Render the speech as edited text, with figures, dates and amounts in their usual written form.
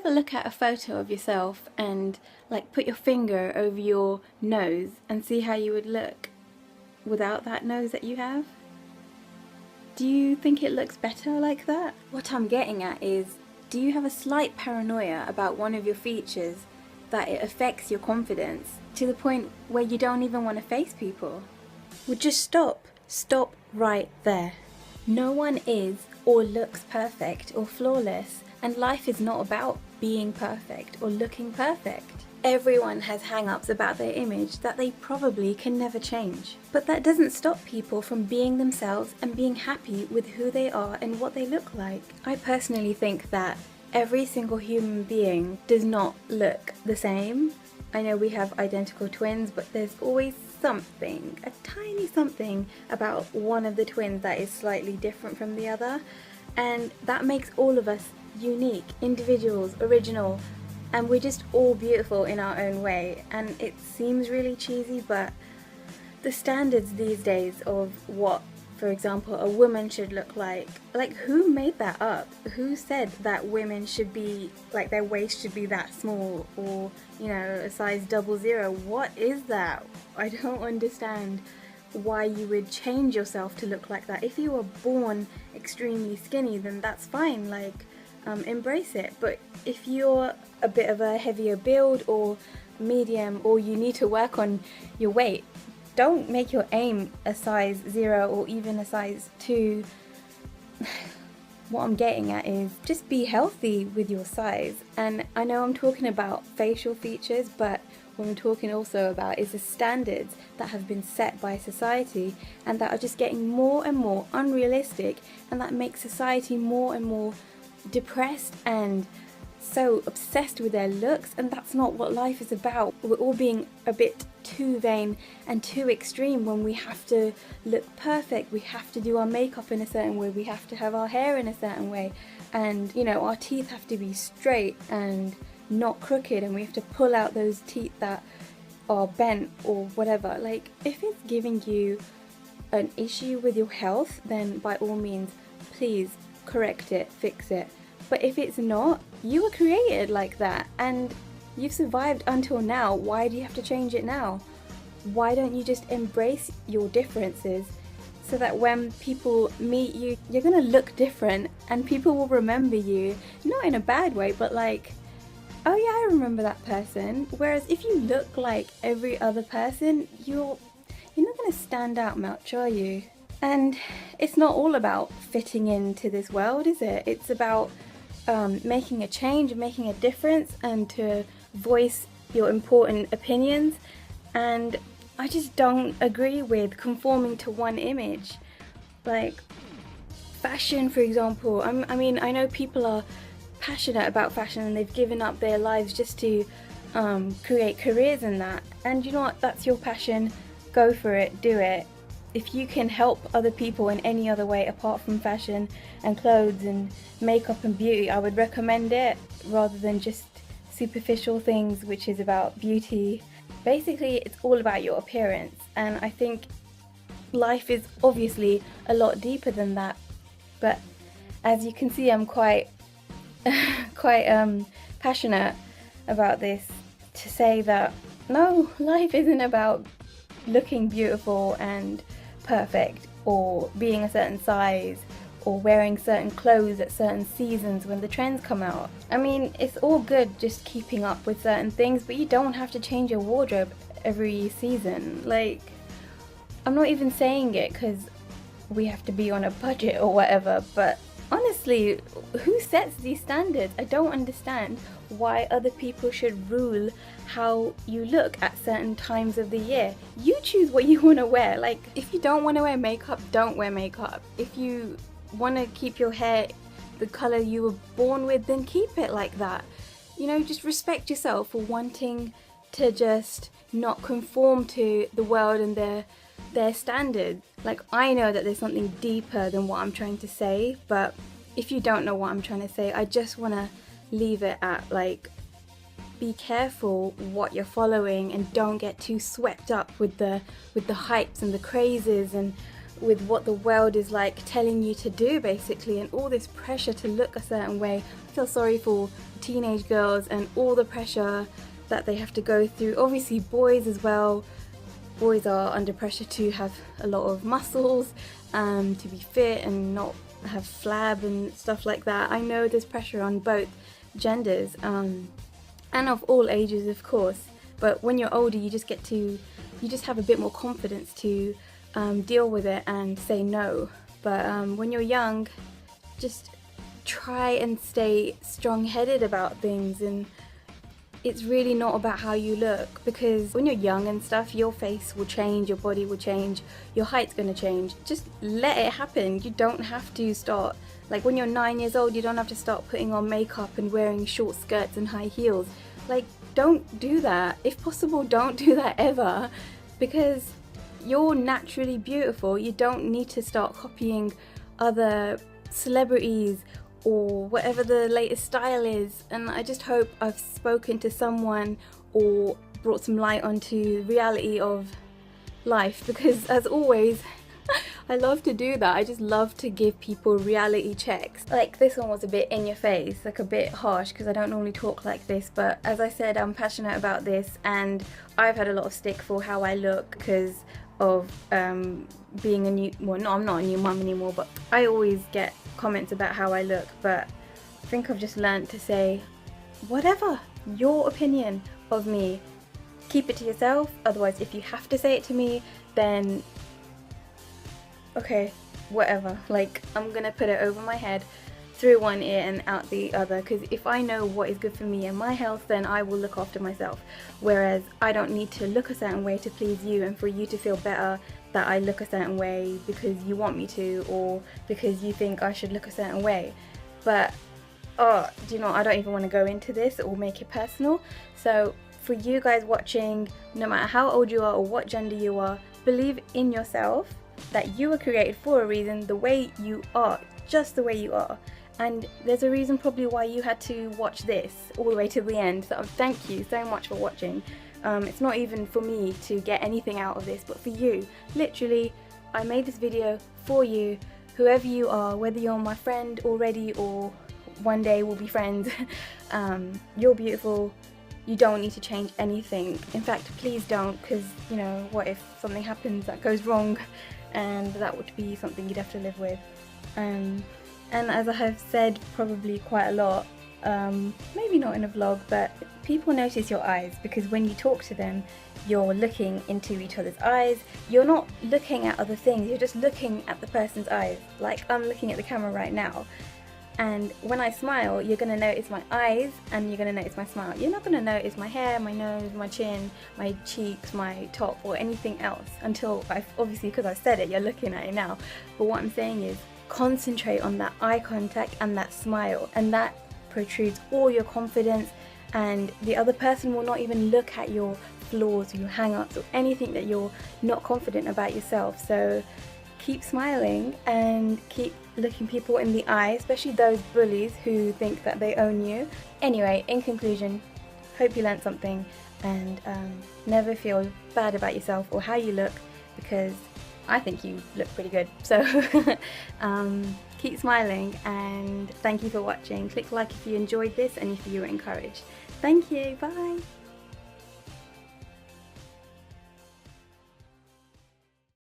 ever look at a photo of yourself and like put your finger over your nose and see how you would look without that nose that you have? Do you think it looks better like that? What I'm getting at is, do you have a slight paranoia about one of your features that it affects your confidence to the point where you don't even want to face people? Well, just stop. Stop right there. No one is or looks perfect or flawless, and life is not about being perfect or looking perfect. Everyone has hang-ups about their image that they probably can never change. But that doesn't stop people from being themselves and being happy with who they are and what they look like. I personally think that every single human being does not look the same. I know we have identical twins, but there's always something, a tiny something about one of the twins that is slightly different from the other, and that makes all of us unique, individuals, original, and we're just all beautiful in our own way. And it seems really cheesy, but the standards these days of what, for example, a woman should look like who made that up? Who said that women should be, like, their waist should be that small, or, you know, a size 00? What is that? I don't understand why you would change yourself to look like that. If you were born extremely skinny, then that's fine, like, embrace it. But if you're a bit of a heavier build or medium, or you need to work on your weight, don't make your aim a size 0 or even a size 2. What I'm getting at is just be healthy with your size. And I know I'm talking about facial features, but what I'm talking also about is the standards that have been set by society and that are just getting more and more unrealistic, and that makes society more and more depressed and so obsessed with their looks. And that's not what life is about. We're all being a bit too vain and too extreme when we have to look perfect. We have to do our makeup in a certain way, we have to have our hair in a certain way, and you know, our teeth have to be straight and not crooked, and we have to pull out those teeth that are bent or whatever. Like, if it's giving you an issue with your health, then by all means, please correct it, fix it. But if it's not, you were created like that and you've survived until now. Why do you have to change it now? Why don't you just embrace your differences so that when people meet you, you're gonna look different and people will remember you, not in a bad way, but like, oh yeah, I remember that person. Whereas if you look like every other person, you're not gonna stand out much, are you? And it's not all about fitting into this world, is it? It's about making a change, making a difference, and to voice your important opinions. And I just don't agree with conforming to one image. Like fashion, for example. I mean, I know people are passionate about fashion and they've given up their lives just to create careers in that. And you know what? That's your passion. Go for it. Do it. If you can help other people in any other way apart from fashion and clothes and makeup and beauty, I would recommend it rather than just superficial things, which is about beauty. Basically, it's all about your appearance, and I think life is obviously a lot deeper than that. But as you can see, I'm quite passionate about this, to say that no, life isn't about looking beautiful and perfect, or being a certain size, or wearing certain clothes at certain seasons when the trends come out. I mean, it's all good just keeping up with certain things, but you don't have to change your wardrobe every season. Like, I'm not even saying it because we have to be on a budget or whatever, but honestly, who sets these standards? I don't understand why other people should rule how you look at certain times of the year. You choose what you want to wear. Like, if you don't want to wear makeup, don't wear makeup. If you want to keep your hair the color you were born with, then keep it like that. You know, just respect yourself for wanting to just not conform to the world and their standards. Like, I know that there's something deeper than what I'm trying to say, but if you don't know what I'm trying to say, I just want to leave it at, like, be careful what you're following and don't get too swept up with the hypes and the crazes and with what the world is like telling you to do basically, and all this pressure to look a certain way. I feel sorry for teenage girls and all the pressure that they have to go through. Obviously boys as well. Boys are under pressure to have a lot of muscles, to be fit and not have flab and stuff like that. I know there's pressure on both genders, and of all ages of course, but when you're older you just have a bit more confidence to deal with it and say no. But when you're young, just try and stay strong-headed about things, and it's really not about how you look, because when you're young and stuff, your face will change, your body will change, your height's gonna change. Just let it happen. You don't have to start, like when you're 9 years old, you don't have to start putting on makeup and wearing short skirts and high heels. Like, don't do that. If possible, don't do that ever, because you're naturally beautiful. You don't need to start copying other celebrities or whatever the latest style is. And I just hope I've spoken to someone or brought some light onto the reality of life, because as always I love to do that. I just love to give people reality checks. Like this one was a bit in your face, like a bit harsh, because I don't normally talk like this, but as I said, I'm passionate about this, and I've had a lot of stick for how I look because of being a new, well no, I'm not a new mum anymore, but I always get comments about how I look. But I think I've just learned to say, whatever, your opinion of me, keep it to yourself. Otherwise, if you have to say it to me, then okay, whatever. Like, I'm gonna put it over my head, through one ear and out the other, because if I know what is good for me and my health, then I will look after myself. Whereas I don't need to look a certain way to please you and for you to feel better that I look a certain way because you want me to, or because you think I should look a certain way. But oh, do you know, I don't even want to go into this or make it personal. So for you guys watching, no matter how old you are or what gender you are, believe in yourself, that you were created for a reason, the way you are, just the way you are. And there's a reason probably why you had to watch this all the way to the end. So thank you so much for watching. It's not even for me to get anything out of this, but for you. Literally, I made this video for you, whoever you are, whether you're my friend already or one day we'll be friends. You're beautiful. You don't need to change anything. In fact, please don't, because, you know, what if something happens that goes wrong, and that would be something you'd have to live with. And as I have said probably quite a lot, maybe not in a vlog, but people notice your eyes, because when you talk to them, you're looking into each other's eyes. You're not looking at other things, you're just looking at the person's eyes. Like I'm looking at the camera right now, and when I smile, you're going to notice my eyes and you're going to notice my smile. You're not going to notice my hair, my nose, my chin, my cheeks, my top, or anything else until obviously, because I've said it, you're looking at it now. But what I'm saying is, concentrate on that eye contact and that smile, and that protrudes all your confidence, and the other person will not even look at your flaws or your hang-ups or anything that you're not confident about yourself. So keep smiling and keep looking people in the eye, especially those bullies who think that they own you. Anyway, in conclusion, hope you learned something, and never feel bad about yourself or how you look, because I think you look pretty good. So keep smiling, and thank you for watching. Click like if you enjoyed this and if you were encouraged. Thank you, bye.